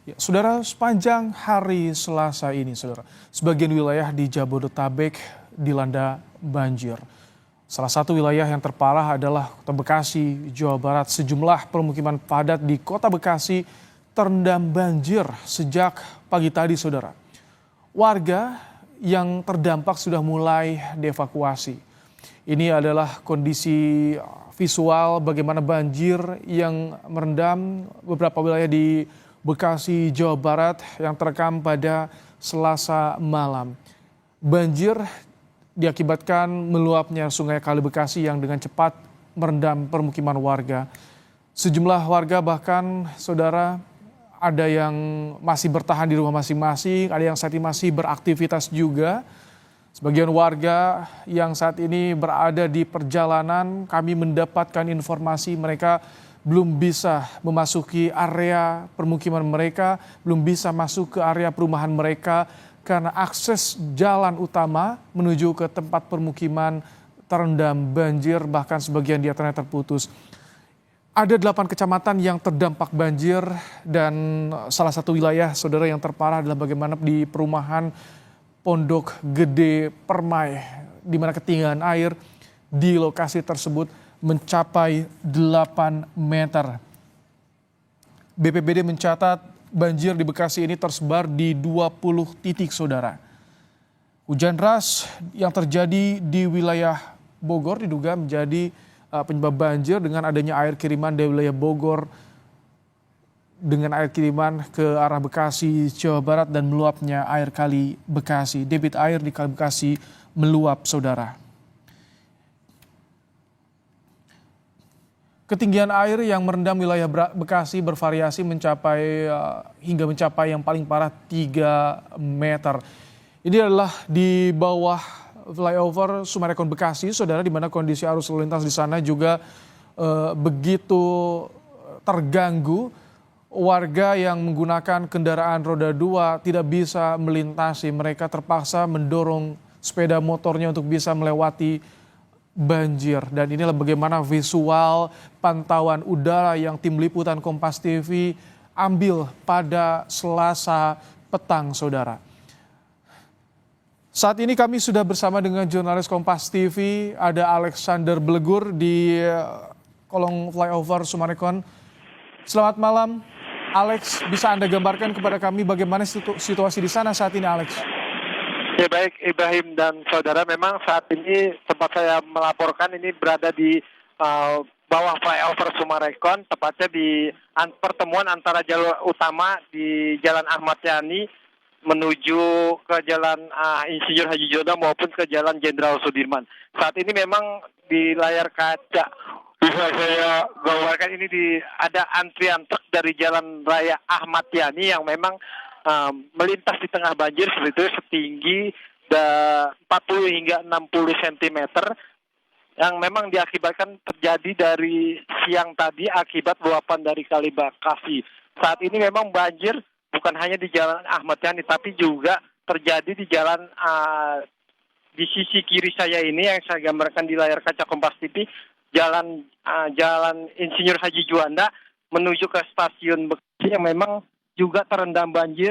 Ya, saudara, sepanjang hari Selasa ini, saudara, sebagian wilayah di Jabodetabek dilanda banjir. Salah satu wilayah yang terparah adalah Kota Bekasi, Jawa Barat. Sejumlah permukiman padat di Kota Bekasi terendam banjir sejak pagi tadi, saudara. Warga yang terdampak sudah mulai dievakuasi. Ini adalah kondisi visual bagaimana banjir yang merendam beberapa wilayah di Bekasi, Jawa Barat yang terekam pada Selasa malam. Banjir diakibatkan meluapnya Sungai Kali Bekasi yang dengan cepat merendam permukiman warga. Sejumlah warga bahkan, saudara, ada yang masih bertahan di rumah masing-masing, ada yang saat ini masih beraktivitas juga. Sebagian warga yang saat ini berada di perjalanan, kami mendapatkan informasi mereka belum bisa memasuki area permukiman mereka, belum bisa masuk ke area perumahan mereka karena akses jalan utama menuju ke tempat permukiman terendam banjir, bahkan sebagian di antaranya terputus. Ada 8 kecamatan yang terdampak banjir dan salah satu wilayah, saudara, yang terparah adalah bagaimana di perumahan Pondok Gede Permai, di mana ketinggian air di lokasi tersebut mencapai 8 meter. BPBD mencatat banjir di Bekasi ini tersebar di 20 titik, saudara. Hujan deras yang terjadi di wilayah Bogor diduga menjadi penyebab banjir dengan adanya air kiriman dari wilayah Bogor dengan air kiriman ke arah Bekasi, Jawa Barat dan meluapnya air Kali Bekasi. Debit air di Kali Bekasi meluap, saudara. Ketinggian air yang merendam wilayah Bekasi bervariasi hingga mencapai yang paling parah 3 meter. Ini adalah di bawah flyover Summarecon Bekasi, saudara, di mana kondisi arus lalu lintas di sana juga begitu terganggu. Warga yang menggunakan kendaraan roda 2 tidak bisa melintasi, mereka terpaksa mendorong sepeda motornya untuk bisa melewati banjir. Dan inilah bagaimana visual pantauan udara yang tim liputan Kompas TV ambil pada Selasa petang, saudara. Saat ini kami sudah bersama dengan jurnalis Kompas TV, ada Alexander Blegur di kolong flyover Summarecon. Selamat malam, Alex. Bisa Anda gambarkan kepada kami bagaimana situasi di sana saat ini, Alex? Ya, baik Ibrahim dan saudara, memang saat ini tempat saya melaporkan ini berada di bawah flyover Summarecon, tepatnya di pertemuan antara jalur utama di Jalan Ahmad Yani menuju ke Jalan Insinyur Haji Juanda maupun ke Jalan Jenderal Sudirman. Saat ini memang di layar kaca bisa saya gambarkan ini ada antrian truk dari Jalan Raya Ahmad Yani yang memang melintas di tengah banjir seperti itu, setinggi 40 hingga 60 cm yang memang diakibatkan terjadi dari siang tadi akibat luapan dari Kali Bekasi. Saat ini memang banjir bukan hanya di Jalan Ahmad Yani tapi juga terjadi di jalan di sisi kiri saya ini yang saya gambarkan di layar kaca Kompas TV, Jalan Insinyur Haji Juanda menuju ke stasiun Bekasi yang memang juga terendam banjir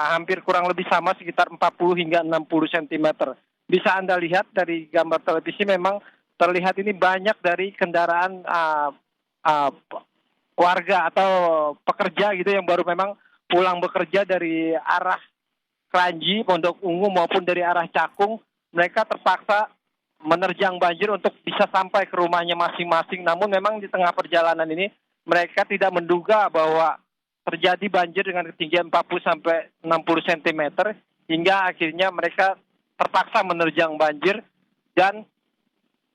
hampir kurang lebih sama sekitar 40 hingga 60 cm. Bisa Anda lihat dari gambar televisi memang terlihat ini banyak dari kendaraan warga atau pekerja gitu yang baru memang pulang bekerja dari arah Kranji, Pondok Ungu maupun dari arah Cakung. Mereka terpaksa menerjang banjir untuk bisa sampai ke rumahnya masing-masing. Namun memang di tengah perjalanan ini mereka tidak menduga bahwa terjadi banjir dengan ketinggian 40 sampai 60 cm hingga akhirnya mereka terpaksa menerjang banjir dan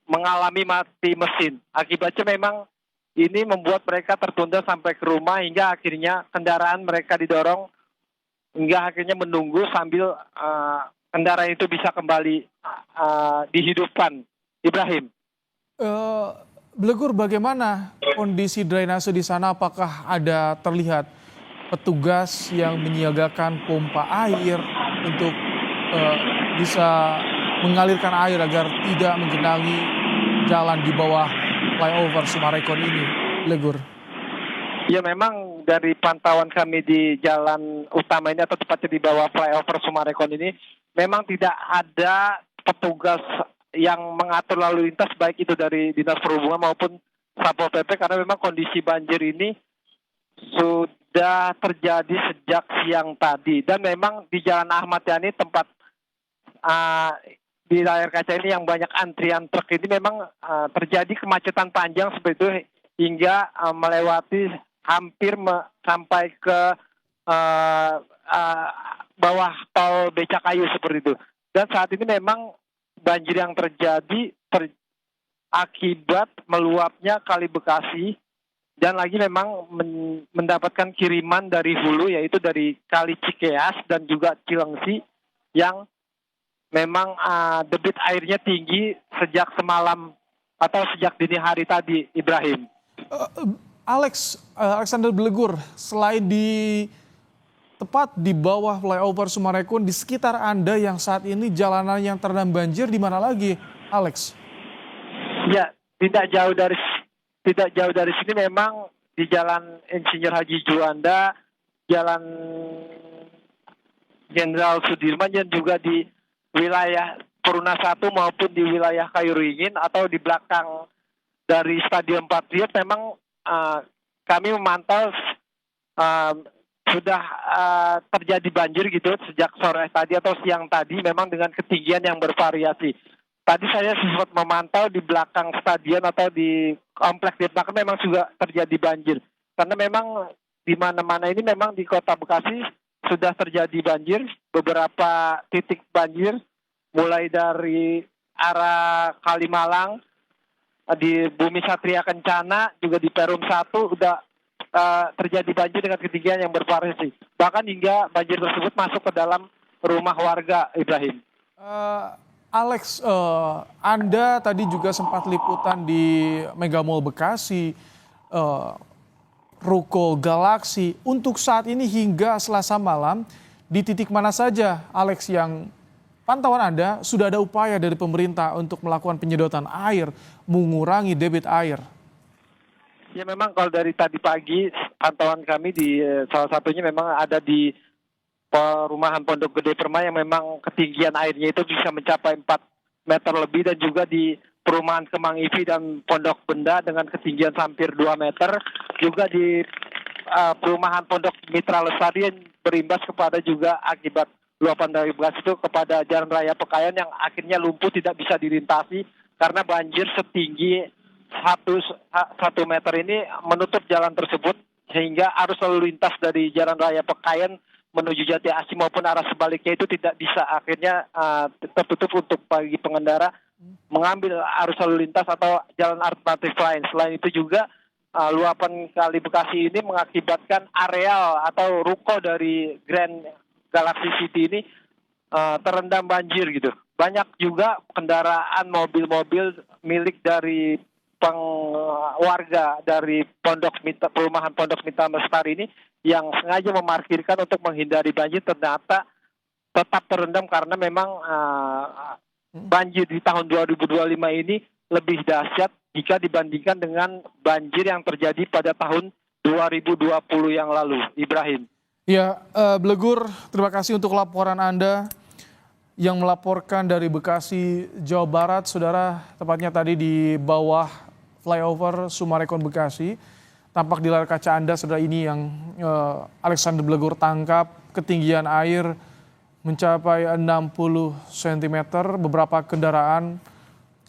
mengalami mati mesin. Akibatnya memang ini membuat mereka tertunda sampai ke rumah hingga akhirnya kendaraan mereka didorong hingga akhirnya menunggu sambil kendaraan itu bisa kembali dihidupkan. Ibrahim. Blegur, bagaimana kondisi drainase di sana? Apakah ada terlihat petugas yang menyiagakan pompa air untuk bisa mengalirkan air agar tidak menggenangi jalan di bawah flyover Summarecon ini, Blegur? Ya, memang dari pantauan kami di jalan utama ini atau tepatnya di bawah flyover Sumarekon ini, memang tidak ada petugas yang mengatur lalu lintas baik itu dari Dinas Perhubungan maupun Satpol PP, karena memang kondisi banjir ini sudah terjadi sejak siang tadi. Dan memang di Jalan Ahmad Yani, tempat di layar kaca ini yang banyak antrian truk ini, memang terjadi kemacetan panjang seperti itu hingga melewati hampir sampai ke bawah tol Becakayu seperti itu. Dan saat ini memang banjir yang terjadi akibat meluapnya Kali Bekasi, dan lagi memang mendapatkan kiriman dari hulu, yaitu dari Kali Cikeas dan juga Cilengsi, yang memang debit airnya tinggi sejak semalam atau sejak dini hari tadi, Ibrahim. Alexander Blegur, selain tepat di bawah flyover Sumarekon, di sekitar Anda yang saat ini jalanan yang terendam banjir di mana lagi, Alex? Ya, tidak jauh dari sini memang di Jalan Insinyur Haji Juanda, Jalan Jenderal Sudirman, dan juga di wilayah Peruna 1 maupun di wilayah Kayuringin atau di belakang dari Stadion Patriot, memang kami memantau sudah terjadi banjir gitu sejak sore tadi atau siang tadi, memang dengan ketinggian yang bervariasi. Tadi saya sempat memantau di belakang stadion atau di kompleks di belakang, memang juga terjadi banjir. Karena memang di mana-mana ini memang di Kota Bekasi sudah terjadi banjir, beberapa titik banjir, mulai dari arah Kalimalang, di Bumi Satria Kencana, juga di Perum 1 udah terjadi banjir dengan ketinggian yang bervariasi. Bahkan hingga banjir tersebut masuk ke dalam rumah warga, Ibrahim. Alex, Anda tadi juga sempat liputan di Mega Mall Bekasi, Ruko Galaksi. Untuk saat ini hingga Selasa malam, di titik mana saja, Alex, yang pantauan Anda sudah ada upaya dari pemerintah untuk melakukan penyedotan air, mengurangi debit air? Ya, memang kalau dari tadi pagi pantauan kami di salah satunya memang ada di perumahan Pondok Gede Permai, yang memang ketinggian airnya itu bisa mencapai 4 meter lebih, dan juga di perumahan Kemang Ivi dan Pondok Benda dengan ketinggian hampir 2 meter. Juga di perumahan Pondok Mitra Lestari yang berimbas kepada juga akibat luapan dari bekas itu kepada Jalan Raya Pekayon, yang akhirnya lumpuh tidak bisa dilintasi karena banjir setinggi 1 meter ini menutup jalan tersebut, sehingga arus lalu lintas dari Jalan Raya Pekayon menuju Jati Asih maupun arah sebaliknya itu tidak bisa, akhirnya tertutup untuk bagi pengendara mengambil arus lalu lintas atau jalan alternatif lain. Selain itu juga luapan Kali Bekasi ini mengakibatkan areal atau ruko dari Grand Galaxy City ini terendam banjir gitu. Banyak juga kendaraan mobil-mobil milik dari warga dari perumahan Pondok Mitra Lestari ini yang sengaja memarkirkan untuk menghindari banjir, ternyata tetap terendam karena memang banjir di tahun 2025 ini lebih dahsyat jika dibandingkan dengan banjir yang terjadi pada tahun 2020 yang lalu, Ibrahim. Ya, Blegur, terima kasih untuk laporan Anda yang melaporkan dari Bekasi, Jawa Barat, saudara, tepatnya tadi di bawah flyover Sumarekon Bekasi. Tampak di layar kaca Anda, saudara, ini yang Alexander Blegur tangkap, ketinggian air mencapai 60 cm, beberapa kendaraan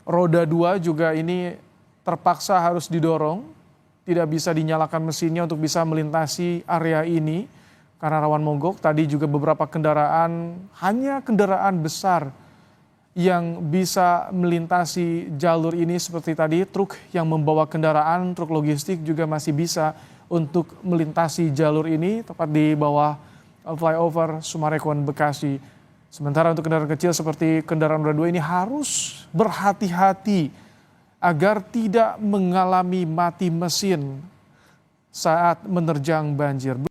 roda 2 juga ini terpaksa harus didorong, tidak bisa dinyalakan mesinnya untuk bisa melintasi area ini karena rawan mogok. Tadi juga beberapa kendaraan, hanya kendaraan besar yang bisa melintasi jalur ini seperti tadi truk yang membawa kendaraan, truk logistik juga masih bisa untuk melintasi jalur ini tepat di bawah flyover Sumarekon Bekasi. Sementara untuk kendaraan kecil seperti kendaraan roda 2 ini harus berhati-hati agar tidak mengalami mati mesin saat menerjang banjir.